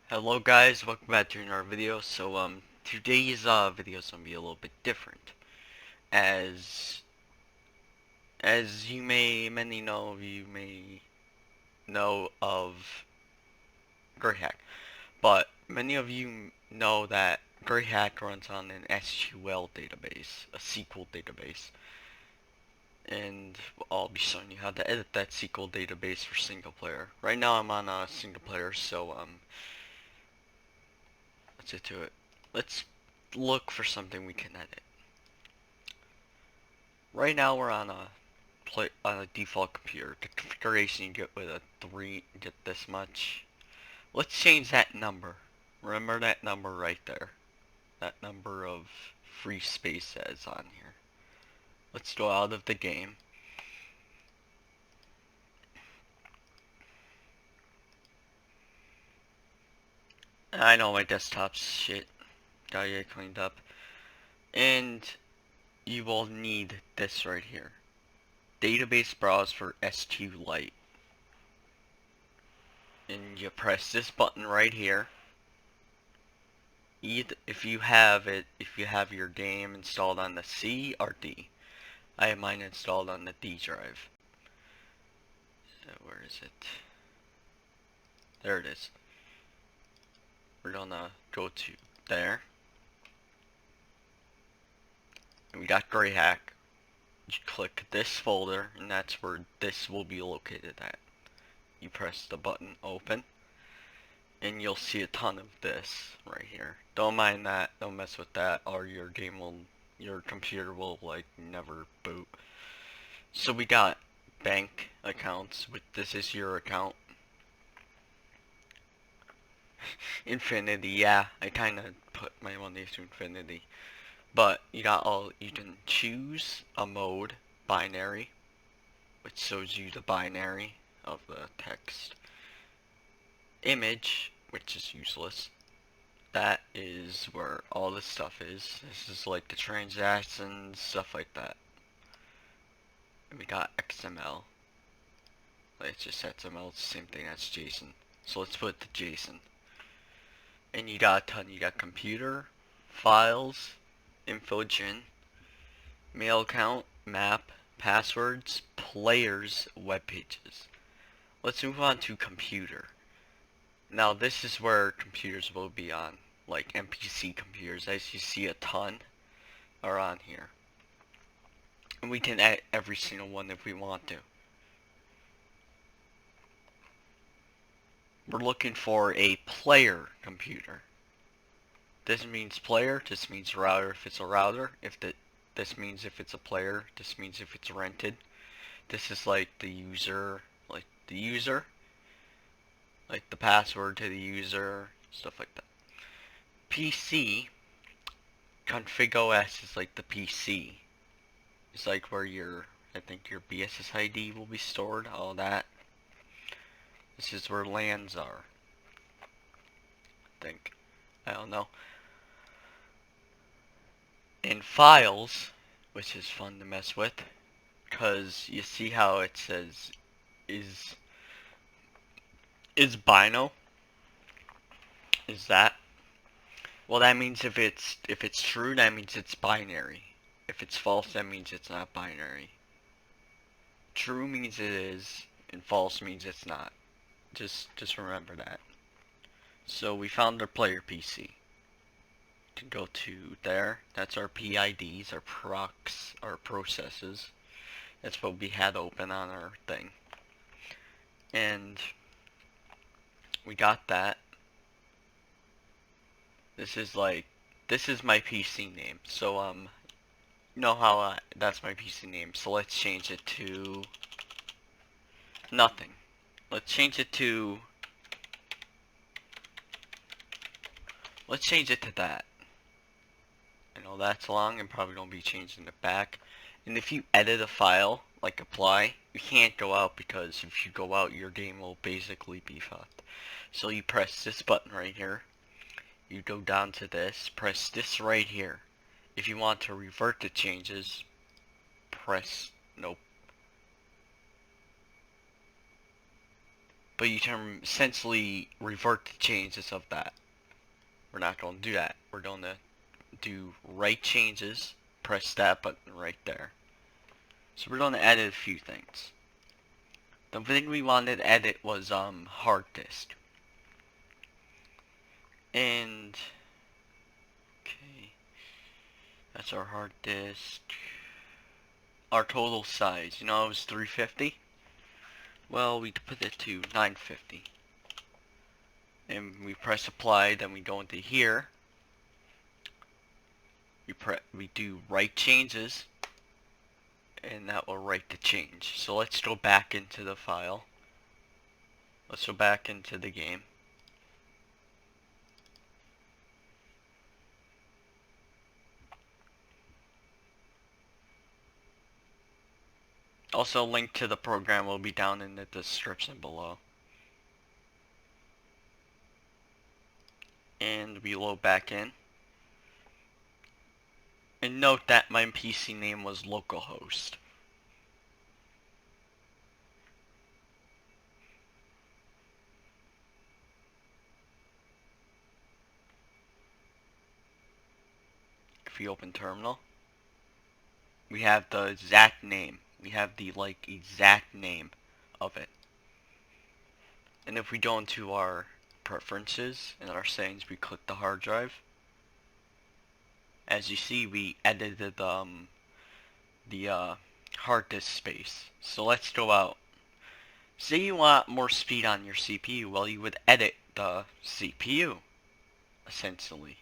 Hello guys, welcome back to another video. Today's video is gonna be a little bit different, as many may know of Greyhack, but many of you know that Greyhack runs on an SQL database, a SQL database, and I'll be showing you how to edit that SQL database for single player. Right now I'm on a single player, let's get to it. Let's look for something we can edit. Right now we're on a default computer. The configuration you get with a 3, you get this much. Let's change that number. Remember that number right there. That number of free space that is on here. Let's go out of the game. I know my desktop's shit. Gotta get cleaned up. And you will need this right here. Database browse for SQLite. And you press this button right here. If you have your game installed on the C or D. I have mine installed on the D drive. So where is it? There it is. We're gonna go to there. And we got Greyhack. You click this folder, and that's where this will be located at. You press the button open, and you'll see a ton of this right here. Don't mind that, don't mess with that, or your computer will like never boot. So we got bank accounts, this is your account. Infinity, yeah, I kinda put my money to infinity. But you can choose a mode, binary, which shows you the binary of the text. Image, which is useless. That is where all this stuff is. This is like the transactions, stuff like that. And we got XML. It's just XML, it's the same thing as JSON. So let's put the JSON. And you got a ton. You got computer, files, infogen, mail account, map, passwords, players, web pages. Let's move on to computer. Now this is where computers will be on, like NPC computers. As you see, a ton are on here. And we can edit every single one if we want to. We're looking for a player computer. This means player, this means router if it's a router. This means if it's a player, this means if it's rented. This is like the user, like the password to the user, stuff like that. PC, config OS is like the PC. It's like where I think your BSS ID will be stored, all that. This is where LANs are. I don't know. And files, which is fun to mess with, because you see how it says is bino? Is that? Well, that means if it's true, that means it's binary. If it's false, that means it's not binary. True means it is, and false means it's not. Just remember that. So we found our player PC. You can go to there. That's our PIDs, our procs, our processes. That's what we had open on our thing. And we got that. This is my PC name. So you know how that's my PC name. So let's change it to nothing. Let's change it to that. I know that's long and probably don't be changing it back. And if you edit a file, like apply, you can't go out, because if you go out, your game will basically be fucked. So you press this button right here. You go down to this, press this right here. If you want to revert the changes, press nope. but you can essentially revert the changes of that. We're not going to do that. We're going to do write changes, press that button right there. So we're going to edit a few things. The thing we wanted to edit was hard disk. And okay, that's our hard disk. Our total size, you know, it was 350. Well, we put it to 950. And we press apply, then we go into here. We do write changes, and that will write the change. So let's go back into the file. Let's go back into the game. Also, a link to the program will be down in the description below. And we load back in. And note that my PC name was localhost. If we open terminal, we have the exact name. We have the exact name of it. And if we go into our preferences and our settings, we click the hard drive. As you see, we edited the hard disk space. So let's go out. Say you want more speed on your CPU, well, you would edit the CPU, essentially.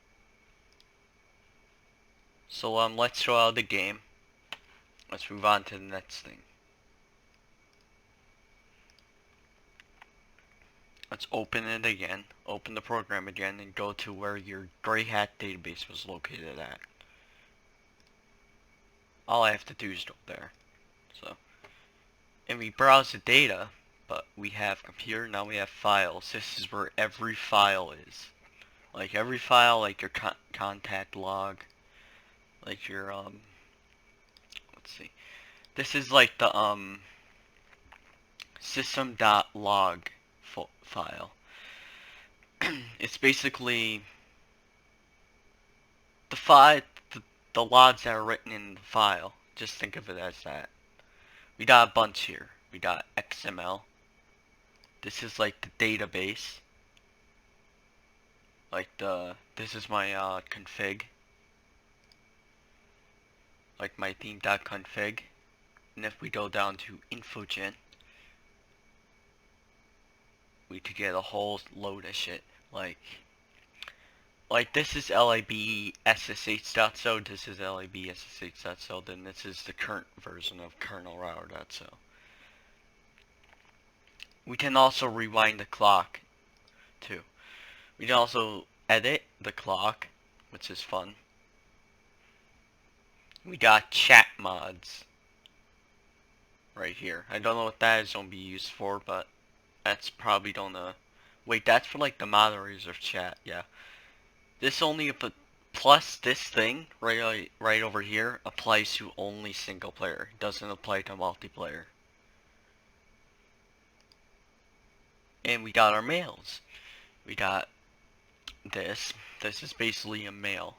So let's go out of the game. Let's move on to the next thing. Let's open it again, open the program again, and go to where your Greyhack database was located at. All I have to do is go there. So, and we browse the data, but we have computer, now we have files. This is where every file is. Like every file, like your contact log, like your, let's see. This is like the, system.log file. It's basically the logs that are written in the file. Just think of it as that. We got a bunch here. We got XML. This is like the database. Like this is my config. Like my theme.config. And if we go down to infogen, we could get a whole load of shit. Like this is libssh.so, this is libssh.so, then this is the current version of kernel router.so. We can also rewind the clock too. We can also edit the clock, which is fun. We got chat mods right here. I don't know what that is going to be used for, but that's probably gonna... Wait, that's for like the moderators of chat, yeah. This only, plus this thing right over here applies to only single player. It doesn't apply to multiplayer. And we got our mails. We got this. This is basically a mail.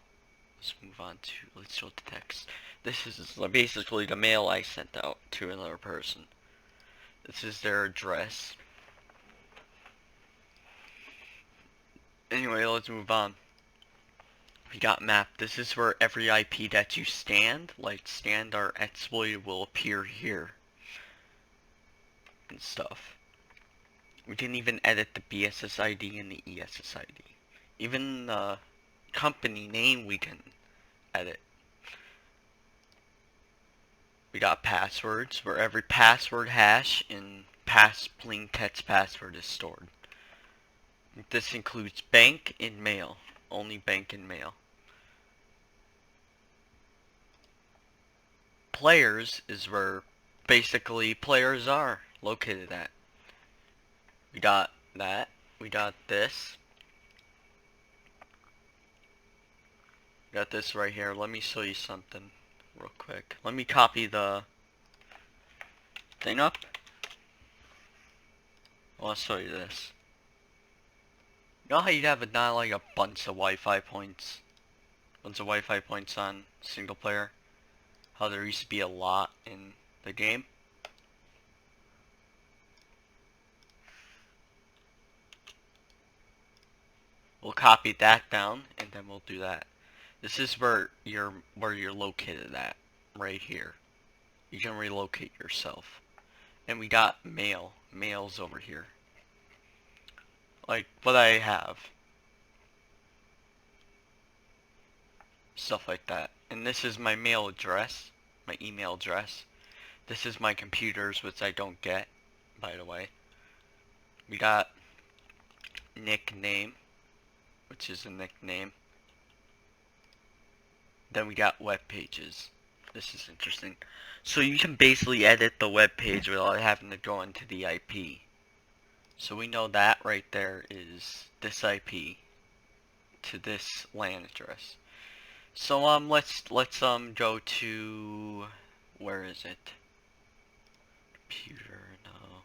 Let's move on to, let's show the text. This is basically the mail I sent out to another person. This is their address. Anyway, let's move on. We got map. This is where every IP that you stand or exploit, will appear here. And stuff. We can even edit the BSS ID and the ESS ID. Even the company name we can edit. We got passwords, where every password hash and plain text password is stored. This includes bank and mail. Only bank and mail. Players is where basically players are located at. We got that. We got this. We got this right here. Let me show you something real quick. Let me copy the thing up. Well, I'll show you this. You know how you'd have not like a bunch of Wi-Fi points? Bunch of Wi-Fi points on single player? How there used to be a lot in the game? We'll copy that down and then we'll do that. This is where you're located at, right here. You can relocate yourself. And we got mail. Mail's over here. Like what I have. Stuff like that. And this is my mail address. My email address. This is my computers, which I don't get, by the way. We got nickname, which is a nickname. Then we got web pages. This is interesting. So you can basically edit the web page without having to go into the IP. So we know that right there is this IP to this LAN address. So let's go to, where is it? Computer, no.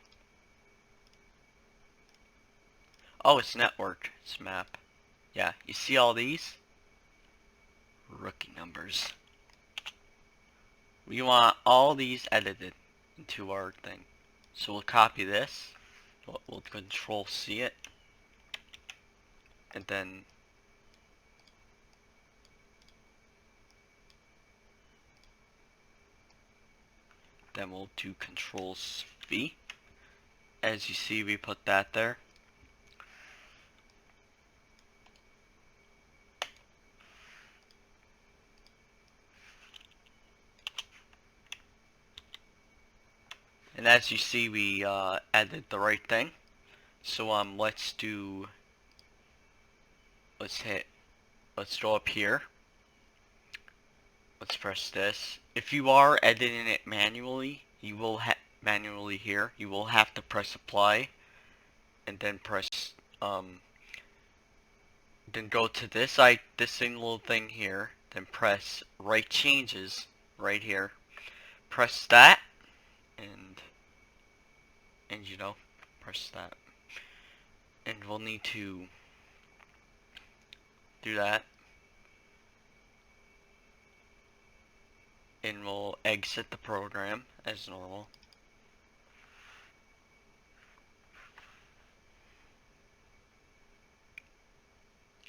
Oh, it's network. It's map. Yeah, you see all these? Rookie numbers. We want all these edited into our thing. So we'll copy this. We'll control C it. And then we'll do control V. As you see, we put that there. And as you see, we added the right thing. So let's go up here. Let's press this. If you are editing it manually, you will manually here, you will have to press apply and then press then go to this little thing here, then press write changes right here. Press that and you know, press that. And we'll need to do that. And we'll exit the program as normal.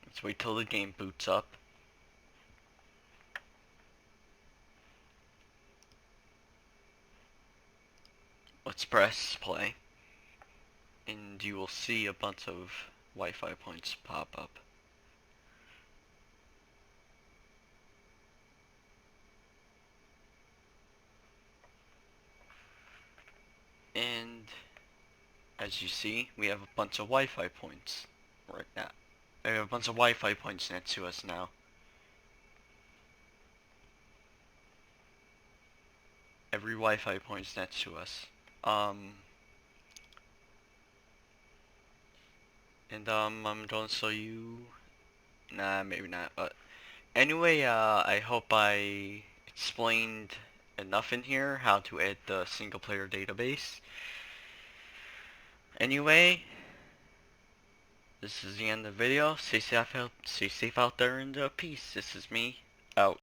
Let's wait till the game boots up. Let's press play. And you will see a bunch of Wi-Fi points pop up. And as you see, we have a bunch of Wi-Fi points right now. We have a bunch of Wi-Fi points next to us now. Every Wi-Fi point's next to us. I'm going to show you. Nah, maybe not. But anyway, I hope I explained enough in here how to add the single player database. Anyway, this is the end of the video. Stay safe out there and peace. This is me out.